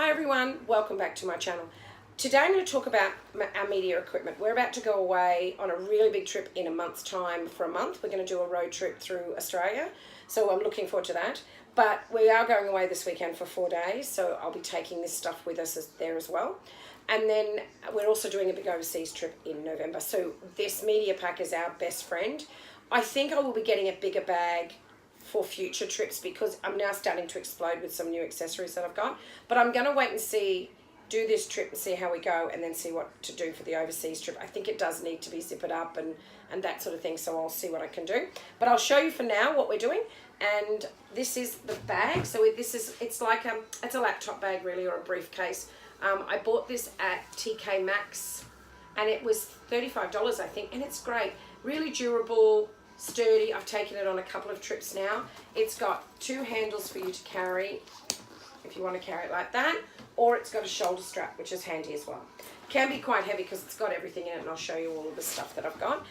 Hi everyone, welcome back to my channel. Today I'm going to talk about our media equipment. We're about to go away on a really big trip in a month's time for a month. We're going to do a road trip through Australia, so I'm looking forward to that. But we are going away this weekend for 4 days, so I'll be taking this stuff with us there as well. And then we're also doing a big overseas trip in November. So this media pack is our best friend. I think I will be getting a bigger bag for future trips because I'm now starting to explode with some new accessories that I've got. But I'm going to wait and see, do this trip and see how we go, and then see what to do for the overseas trip. I think it does need to be zippered up and that sort of thing, so I'll see what I can do. But I'll show you for now what we're doing. And this is the bag. So it's like it's a laptop bag really, or a briefcase. I bought this at TK Maxx and it was $35 I think, and it's great, really durable, sturdy. I've taken it on a couple of trips now. It's got two handles for you to carry if you want to carry it like that, or it's got a shoulder strap, which is handy as well. Can be quite heavy because it's got everything in it, and I'll show you all of the stuff that I've got.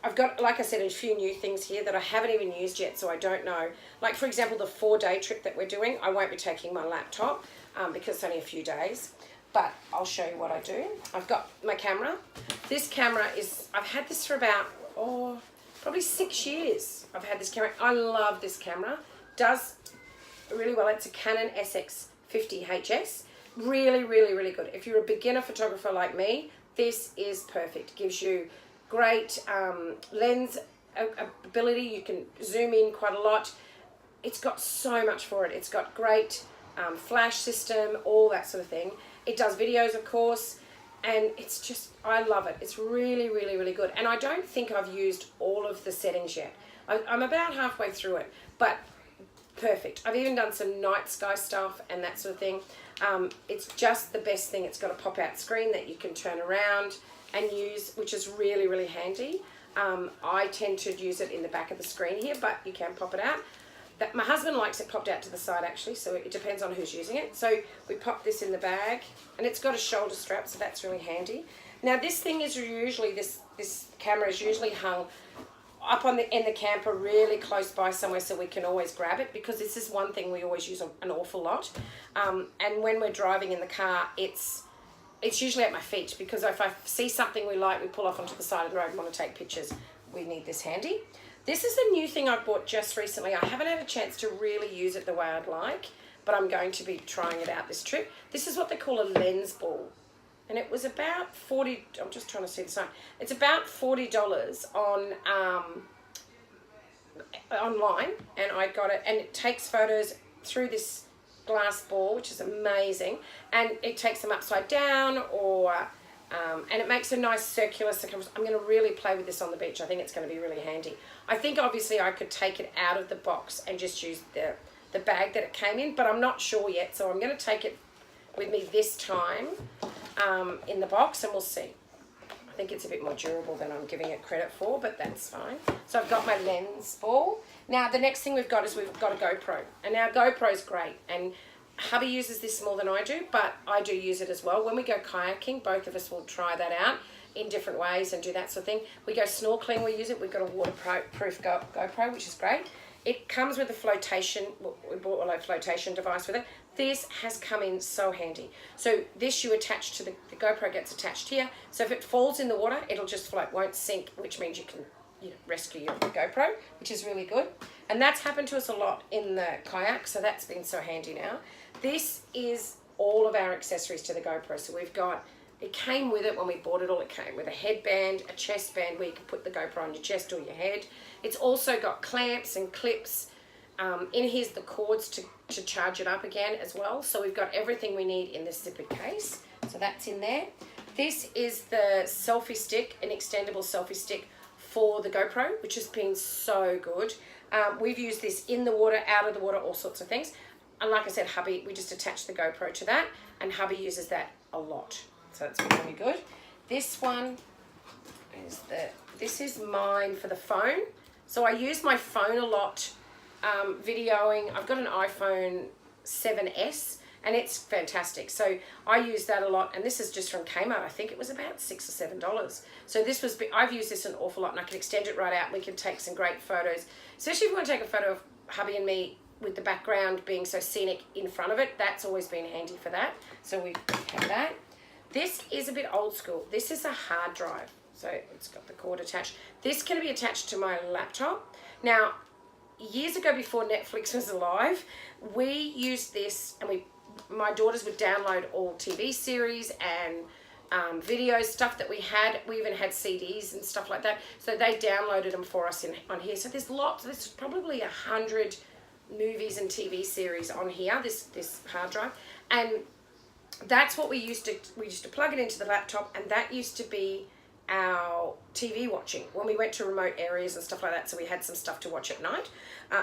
I've got, like I said, a few new things here that I haven't even used yet, so I don't know. Like, for example, the 4-day trip that we're doing, I won't be taking my laptop because it's only a few days, but I'll show you what I do. I've got my camera. This camera is, I've had this for about, probably 6 years. I've had this camera. I love this camera. Does really well. It's a Canon SX50HS. Really, really, really good. If you're a beginner photographer like me, this is perfect. Gives you great lens ability. You can zoom in quite a lot. It's got so much for it. It's got great flash system, all that sort of thing. It does videos, of course. And it's just, I love it. It's really, really, really good. And I don't think I've used all of the settings yet. I'm about halfway through it, but perfect. I've even done some night sky stuff and that sort of thing. It's just the best thing. It's got a pop-out screen that you can turn around and use, which is really, really handy. I tend to use it in the back of the screen here, but you can pop it out. My husband likes it popped out to the side actually, so it depends on who's using it. So we pop this in the bag, and it's got a shoulder strap, so that's really handy. Now this thing is usually, this camera is usually hung up in the camper really close by somewhere so we can always grab it, because this is one thing we always use an awful lot. And when we're driving in the car, it's usually at my feet, because if I see something we like, we pull off onto the side of the road and want to take pictures, we need this handy. This is a new thing I bought just recently. I haven't had a chance to really use it the way I'd like, but I'm going to be trying it out this trip. This is what they call a lens ball. And it was about $40, I'm just trying to see the sign. It's about $40 on online, and I got it, and it takes photos through this glass ball, which is amazing, and it takes them upside down, or and it makes a nice circular circumference. I'm going to really play with this on the beach. I think it's going to be really handy. I think obviously I could take it out of the box and just use the bag that it came in, but I'm not sure yet, so I'm going to take it with me this time in the box, and we'll see. I think it's a bit more durable than I'm giving it credit for, but that's fine. So I've got my lens ball. Now the next thing we've got is we've got a GoPro, and our GoPro is great, and hubby uses this more than I do, but I do use it as well. When we go kayaking, both of us will try that out in different ways and do that sort of thing. We go snorkeling, we use it. We've got a waterproof GoPro, which is great. It comes with a flotation, we bought a flotation device with it. This has come in so handy. So this you attach to the GoPro, gets attached here. So if it falls in the water, it'll just float, won't sink, which means you can rescue your GoPro, which is really good. And that's happened to us a lot in the kayak, so that's been so handy now. This is all of our accessories to the GoPro. So we've got, it came with it when we bought it all. It came with a headband, a chest band where you can put the GoPro on your chest or your head. It's also got clamps and clips. In here's the cords to charge it up again as well. So we've got everything we need in this zippered case. So that's in there. This is the selfie stick, an extendable selfie stick for the GoPro, which has been so good. We've used this in the water, out of the water, all sorts of things. And like I said, hubby, we just attach the GoPro to that, and hubby uses that a lot. So it's been really good. This one is this is mine for the phone. So I use my phone a lot, videoing. I've got an iPhone 7S, and it's fantastic. So I use that a lot, and this is just from Kmart. I think it was about $6 or $7. So this was, I've used this an awful lot, and I can extend it right out, and we can take some great photos, especially if you want to take a photo of hubby and me with the background being so scenic in front of it. That's always been handy for that. So we have that. This is a bit old school. This is a hard drive. So it's got the cord attached. This can be attached to my laptop. Now, years ago before Netflix was alive, we used this, and my daughters would download all TV series and videos, stuff that we had. We even had CDs and stuff like that. So they downloaded them for us on here. So there's probably 100 movies and TV series on here, this hard drive. And that's what we used to plug it into the laptop, and that used to be our TV watching when we went to remote areas and stuff like that. So we had some stuff to watch at night.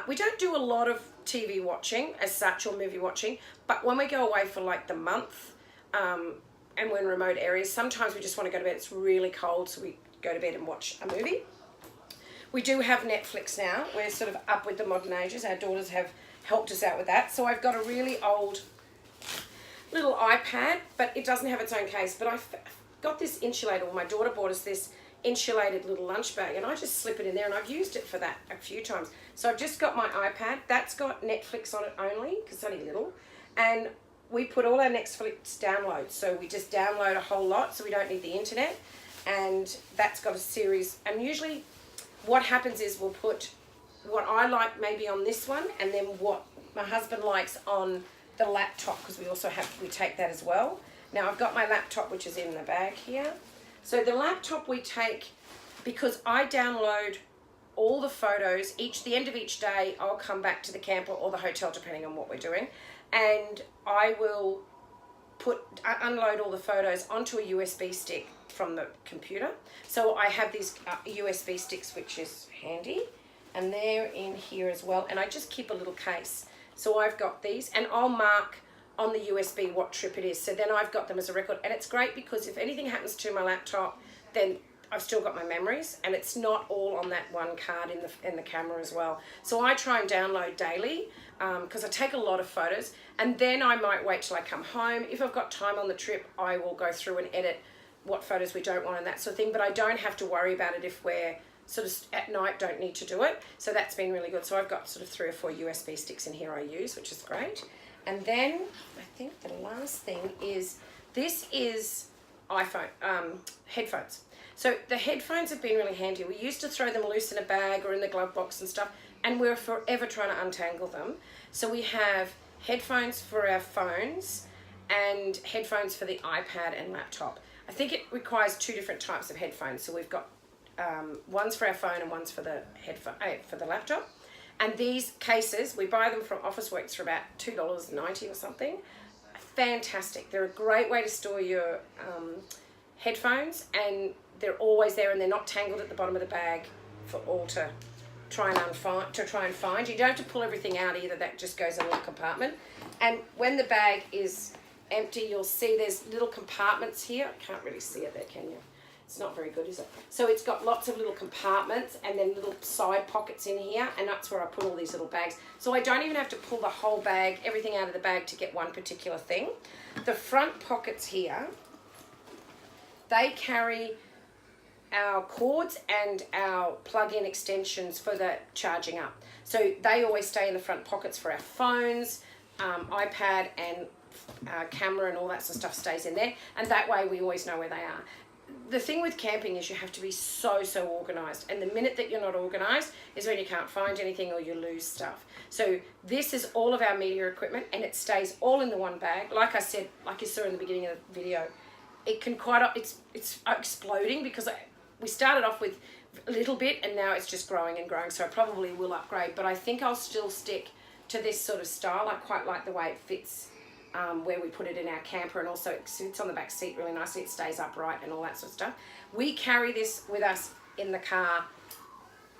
We don't do a lot of TV watching as such, or movie watching, but when we go away for like the month, and we're in remote areas, sometimes we just want to go to bed. It's really cold, so we go to bed and watch a movie. We do have Netflix now. We're sort of up with the modern ages. Our daughters have helped us out with that. So I've got a really old little iPad, but it doesn't have its own case. But I've got this insulated, my daughter bought us this insulated little lunch bag, and I just slip it in there, and I've used it for that a few times. So I've just got my iPad. That's got Netflix on it only, because it's only little. And we put all our Netflix downloads. So we just download a whole lot, so we don't need the internet. And that's got a series. And usually what happens is we'll put what I like maybe on this one, and then what my husband likes on the laptop, because we take that as well. Now I've got my laptop, which is in the bag here. So the laptop we take, because I download all the photos, the end of each day, I'll come back to the camper or the hotel, depending on what we're doing. And I will unload all the photos onto a USB stick from the computer. So I have these USB sticks, which is handy, and they're in here as well. And I just keep a little case. So I've got these, and I'll mark on the USB what trip it is. So then I've got them as a record. And it's great because if anything happens to my laptop, then I've still got my memories, and it's not all on that one card in the camera as well. So I try and download daily because I take a lot of photos, and then I might wait till I come home. If I've got time on the trip, I will go through and edit what photos we don't want and that sort of thing, but I don't have to worry about it if we're sort of at night, don't need to do it. So that's been really good. So I've got sort of 3 or 4 USB sticks in here I use, which is great. And then I think the last thing is, this is headphones. So the headphones have been really handy. We used to throw them loose in a bag or in the glove box and stuff, and we're forever trying to untangle them. So we have headphones for our phones and headphones for the iPad and laptop. I think it requires 2 different types of headphones. So we've got ones for our phone and ones for the for the laptop. And these cases, we buy them from Officeworks for about $2.90 or something. Fantastic. They're a great way to store your headphones, and they're always there, and they're not tangled at the bottom of the bag for all to try and find. You don't have to pull everything out either. That just goes in a little compartment. And when the bag is empty, you'll see there's little compartments here. I can't really see it there, can you? It's not very good, is it? So it's got lots of little compartments and then little side pockets in here, and that's where I put all these little bags. So I don't even have to pull the whole bag, everything out of the bag to get one particular thing. The front pockets here, they carry our cords and our plug-in extensions for the charging up. So they always stay in the front pockets for our phones, iPad and camera and all that sort of stuff stays in there. And that way we always know where they are. The thing with camping is you have to be so organised, and the minute that you're not organised is when you can't find anything or you lose stuff. So this is all of our media equipment, and it stays all in the one bag. Like I said, like you saw in the beginning of the video, it can it's exploding because we started off with a little bit and now it's just growing and growing. So I probably will upgrade, but I think I'll still stick to this sort of style. I quite like the way it fits. Where we put it in our camper, and also it sits on the back seat really nicely. It stays upright and all that sort of stuff. We carry this with us in the car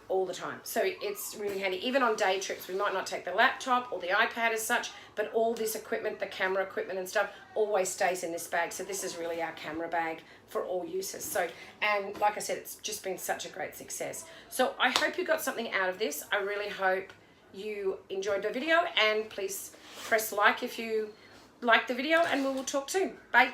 all the time, so it's really handy. Even on day trips, we might not take the laptop or the iPad as such, but all this equipment, the camera equipment and stuff, always stays in this bag. So this is really our camera bag for all uses. So, and like I said, it's just been such a great success. So I hope you got something out of this. I really hope you enjoyed the video, and please press like if you like the video, and we will talk soon. Bye.